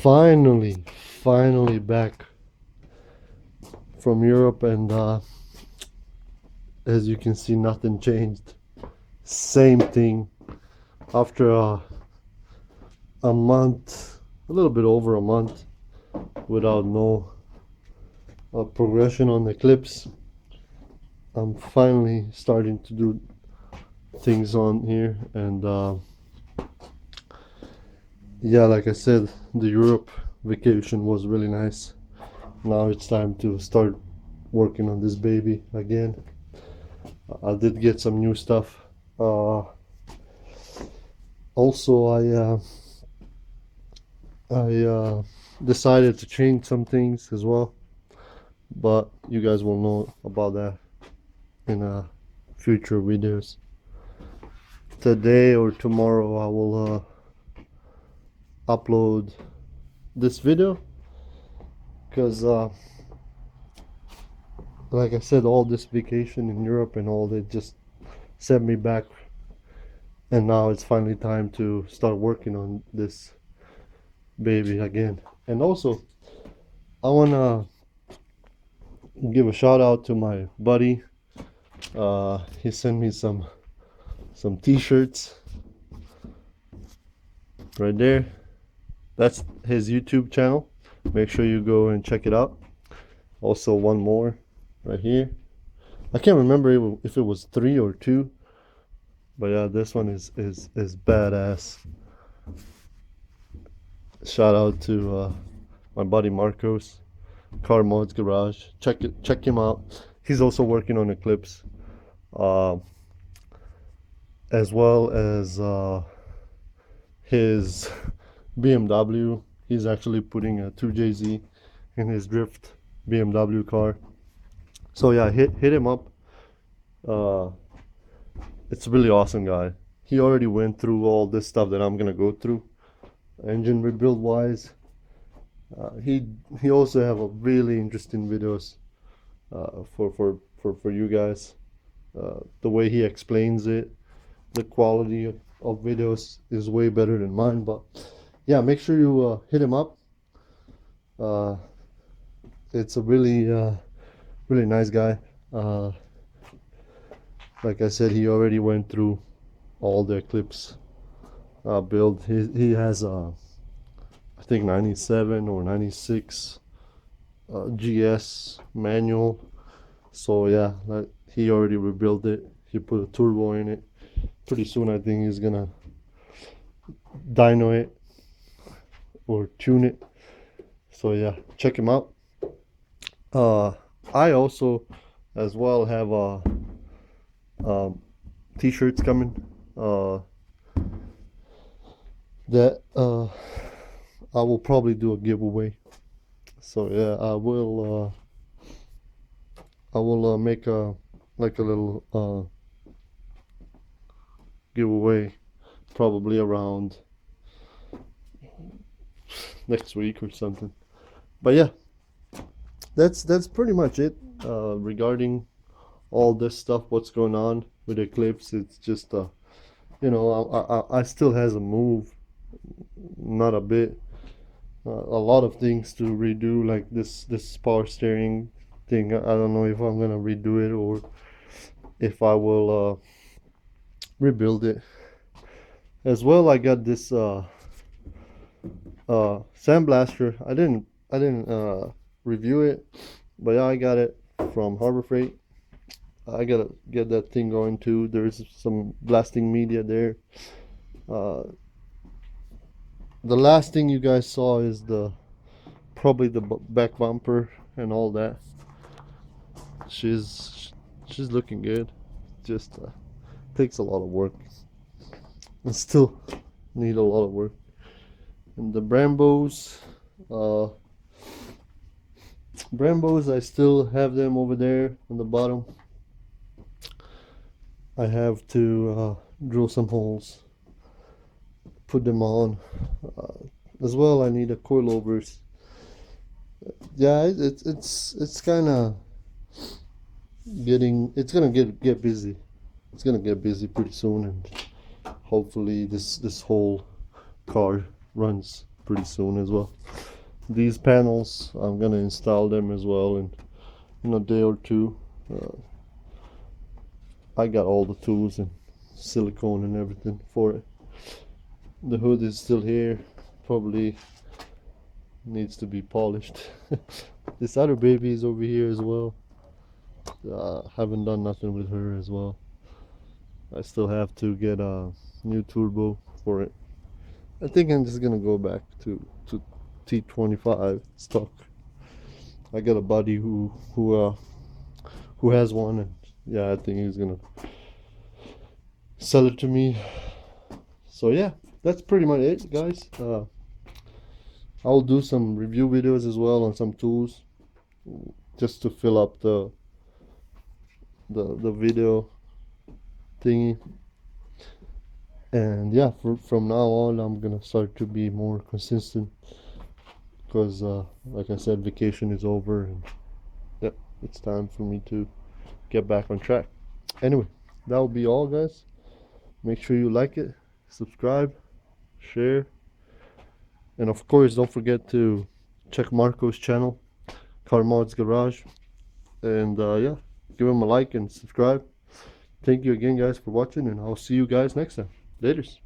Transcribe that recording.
Finally back from Europe, and as you can see, nothing changed. Same thing after a month, a little bit over a month, without no progression on the clips. I'm finally starting to do things on here, and yeah, like I said, the Europe vacation was really nice. Now it's time to start working on this baby again. I did get some new stuff. Also, I decided to change some things as well, but you guys will know about that in future videos. Today or tomorrow I will upload this video, because like I said, all this vacation in Europe and all, they just sent me back, and now it's finally time to start working on this baby again. And also, I want to give a shout out to my buddy. He sent me some t-shirts right there. That's his YouTube channel. Make sure you go and check it out. Also, one more right here. I can't remember if it was 3 or 2, but yeah, this one is badass. Shout out to my buddy Marcos, Car Mods Garage. Check him out. He's also working on Eclipse, as well as his BMW. He's actually putting a 2JZ in his drift BMW car. So yeah, hit him up. It's a really awesome guy. He already went through all this stuff that I'm gonna go through, engine rebuild wise. He also have a really interesting videos for you guys. The way he explains it, the quality of videos is way better than mine. But yeah, make sure you hit him up. It's a really nice guy. Like I said, he already went through all the Eclipse build. He has I think 97 or 96 GS manual. So yeah, he already rebuilt it. He put a turbo in it. Pretty soon I think he's gonna dyno it or tune it. So yeah, check him out. I also as well have t-shirts coming that I will probably do a giveaway. So yeah, I will make a little giveaway probably around next week or something. But yeah, that's pretty much it regarding all this stuff. What's going on with Eclipse? It's just you know, I still hasn't moved, not a bit. A lot of things to redo, like this power steering thing. I don't know if I'm gonna redo it or if I will rebuild it. As well, I got this sandblaster. I didn't review it, but yeah, I got it from Harbor Freight. I gotta get that thing going too. There's some blasting media there. The last thing you guys saw is probably the back bumper and all that. She's looking good. Just takes a lot of work. And still need a lot of work. And the Brambos, I still have them over there on the bottom. I have to drill some holes, put them on. As well, I need a coilovers. Yeah, it's kind of it's gonna get busy. It's gonna get busy pretty soon, and hopefully this whole car runs pretty soon as well. These panels, I'm gonna install them as well in a day or two. I got all the tools and silicone and everything for it. The hood is still here, probably needs to be polished. This other baby is over here as well. Haven't done nothing with her as well. I still have to get a new turbo for it. I think I'm just gonna go back to T25 stock. I got a buddy who has one, and yeah, I think he's gonna sell it to me. So yeah, that's pretty much it, guys. I'll do some review videos as well on some tools, just to fill up the video thingy. And yeah, from now on, I'm gonna start to be more consistent because, like I said, vacation is over, and yeah, it's time for me to get back on track. Anyway, that will be all, guys. Make sure you like it, subscribe, share, and of course, don't forget to check Marco's channel, Car Mods Garage, and yeah, give him a like and subscribe. Thank you again, guys, for watching, and I'll see you guys next time. Laters.